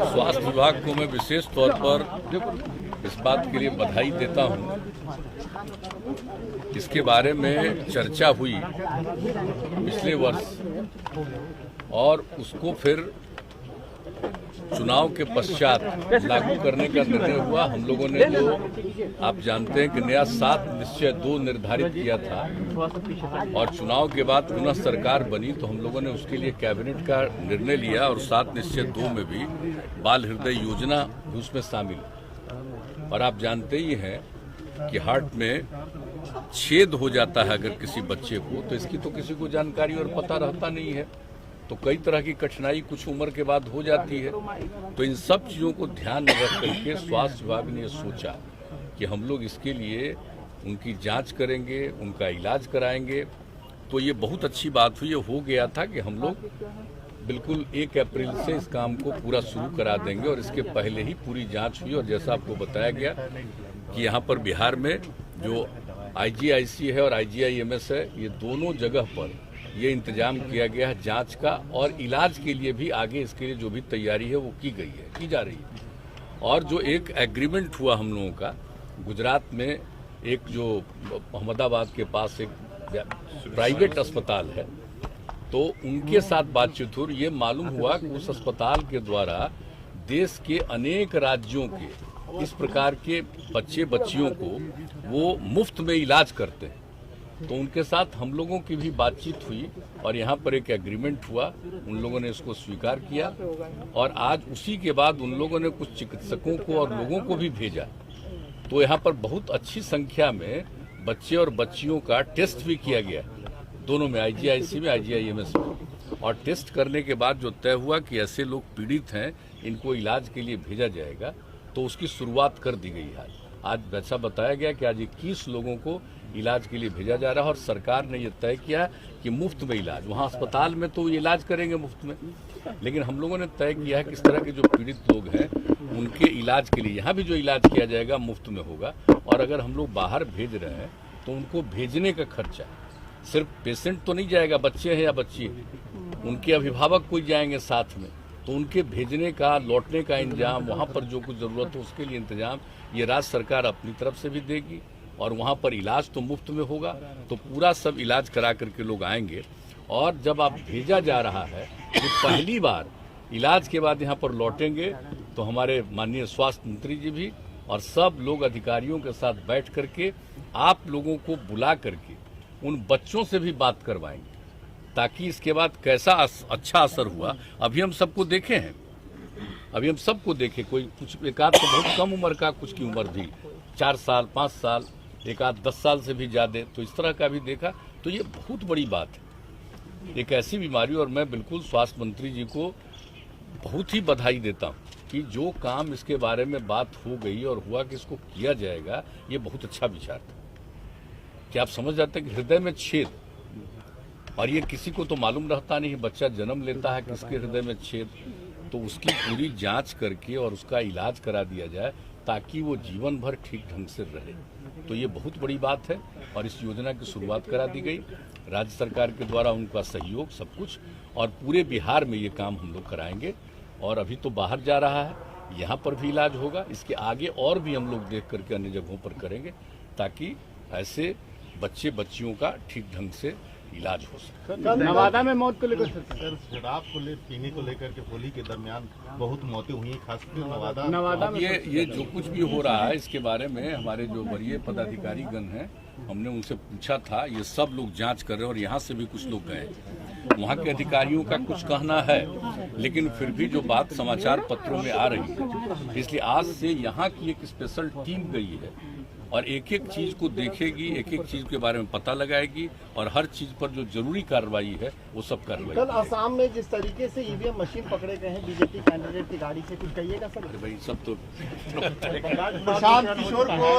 स्वास्थ्य विभाग को मैं विशेष तौर पर इस बात के लिए बधाई देता हूं। इसके बारे में चर्चा हुई पिछले वर्ष और उसको फिर चुनाव के पश्चात लागू करने का निर्णय हुआ। हम लोगों ने जो आप जानते हैं कि नया 7 निश्चय 2 निर्धारित किया था और चुनाव के बाद पुनः सरकार बनी तो हम लोगों ने उसके लिए कैबिनेट का निर्णय लिया और 7 निश्चय 2 में भी बाल हृदय योजना भी उसमें शामिल। और आप जानते ही हैं कि हार्ट में छेद हो जाता है अगर किसी बच्चे को, तो इसकी तो किसी को जानकारी और पता रहता नहीं है, तो कई तरह की कठिनाई कुछ उम्र के बाद हो जाती है। तो इन सब चीज़ों को ध्यान में रख करके स्वास्थ्य विभाग ने सोचा कि हम लोग इसके लिए उनकी जांच करेंगे, उनका इलाज कराएंगे। तो ये बहुत अच्छी बात हुई। ये हो गया था कि हम लोग बिल्कुल 1 अप्रैल से इस काम को पूरा शुरू करा देंगे और इसके पहले ही पूरी जांच हुई। और जैसा आपको बताया गया कि यहाँ पर बिहार में जो IGIC है और IGIMS है, ये दोनों जगह पर ये इंतजाम किया गया है जांच का, और इलाज के लिए भी आगे इसके लिए जो भी तैयारी है वो की गई है, की जा रही है। और जो एक एग्रीमेंट हुआ हम लोगों का गुजरात में, एक जो अहमदाबाद के पास एक प्राइवेट अस्पताल है, तो उनके साथ बातचीत हुई। ये मालूम हुआ कि उस अस्पताल के द्वारा देश के अनेक राज्यों के इस प्रकार के बच्चे बच्चियों को वो मुफ्त में इलाज करते हैं। तो उनके साथ हम लोगों की भी बातचीत हुई और यहाँ पर एक एग्रीमेंट हुआ, उन लोगों ने इसको स्वीकार किया। और आज उसी के बाद उन लोगों ने कुछ चिकित्सकों को और लोगों को भी भेजा। तो यहाँ पर बहुत अच्छी संख्या में बच्चे और बच्चियों का टेस्ट भी किया गया, दोनों में, IGIC में, IGIMS में। और टेस्ट करने के बाद जो तय हुआ कि ऐसे लोग पीड़ित हैं, इनको इलाज के लिए भेजा जाएगा, तो उसकी शुरुआत कर दी गई है। आज वैसा बताया गया कि आज 21 लोगों को इलाज के लिए भेजा जा रहा है और सरकार ने यह तय किया कि मुफ्त में इलाज, वहाँ अस्पताल में तो ये इलाज करेंगे मुफ्त में, लेकिन हम लोगों ने तय किया है कि इस तरह के जो पीड़ित लोग हैं उनके इलाज के लिए यहाँ भी जो इलाज किया जाएगा मुफ्त में होगा। और अगर हम लोग बाहर भेज रहे हैं तो उनको भेजने का खर्चा, सिर्फ पेशेंट तो नहीं जाएगा, बच्चे हैं या बच्ची है, उनके अभिभावक कोई जाएंगे साथ में, तो उनके भेजने का, लौटने का इंतजाम, वहाँ पर जो कुछ ज़रूरत हो उसके लिए इंतजाम ये राज्य सरकार अपनी तरफ से भी देगी। और वहाँ पर इलाज तो मुफ्त में होगा, तो पूरा सब इलाज करा करके लोग आएंगे। और जब आप भेजा जा रहा है तो पहली बार इलाज के बाद यहाँ पर लौटेंगे तो हमारे माननीय स्वास्थ्य मंत्री जी भी और सब लोग अधिकारियों के साथ बैठ करके आप लोगों को बुला करके उन बच्चों से भी बात करवाएंगे, ताकि इसके बाद कैसा अच्छा असर हुआ अभी हम सबको देखे हैं। अभी हम सबको देखे, कोई कुछ एक आध तो बहुत कम उम्र का, कुछ की उम्र भी 4 साल 5 साल, एक आध 10 साल से भी ज़्यादा, तो इस तरह का भी देखा। तो ये बहुत बड़ी बात है, एक ऐसी बीमारी। और मैं बिल्कुल स्वास्थ्य मंत्री जी को बहुत ही बधाई देता हूँ कि जो काम इसके बारे में बात हो गई और हुआ कि इसको किया जाएगा, ये बहुत अच्छा विचार था। कि आप समझ जाते हैं कि हृदय में छेद, और ये किसी को तो मालूम रहता नहीं, बच्चा जन्म लेता है किसके हृदय में छेद, तो उसकी पूरी जांच करके और उसका इलाज करा दिया जाए ताकि वो जीवन भर ठीक ढंग से रहे। तो ये बहुत बड़ी बात है और इस योजना की शुरुआत करा दी गई राज्य सरकार के द्वारा, उनका सहयोग सब कुछ। और पूरे बिहार में ये काम हम लोग कराएंगे। और अभी तो बाहर जा रहा है, यहाँ पर भी इलाज होगा, इसके आगे और भी हम लोग देख करके अन्य जगहों पर करेंगे, ताकि ऐसे बच्चे बच्चियों का ठीक ढंग से इलाज हो सके। नवादा में मौत को लेकर सर, शराब को पीने को लेकर के होली के दरमियान बहुत मौतें हुई हैं, खासकर नवादा में। ये जो कुछ भी हो रहा है इसके बारे में हमारे जो वरीय पदाधिकारी गण हैं, हमने उनसे पूछा था, ये सब लोग जांच कर रहे हैं और यहाँ से भी कुछ लोग गए। वहाँ के अधिकारियों का कुछ कहना है, लेकिन फिर भी जो बात समाचार पत्रों में आ रही है, इसलिए आज से यहाँ की एक स्पेशल टीम गई है और एक एक चीज को देखेगी, एक एक चीज के बारे में पता लगाएगी और हर चीज पर जो जरूरी कार्रवाई है वो सब कार्रवाई। कल असम में जिस तरीके से EVM मशीन पकड़े गए हैं बीजेपी कैंडिडेट की गाड़ी से, कुछ कहिएगा सर? भाई सब तो प्रशांत किशोर को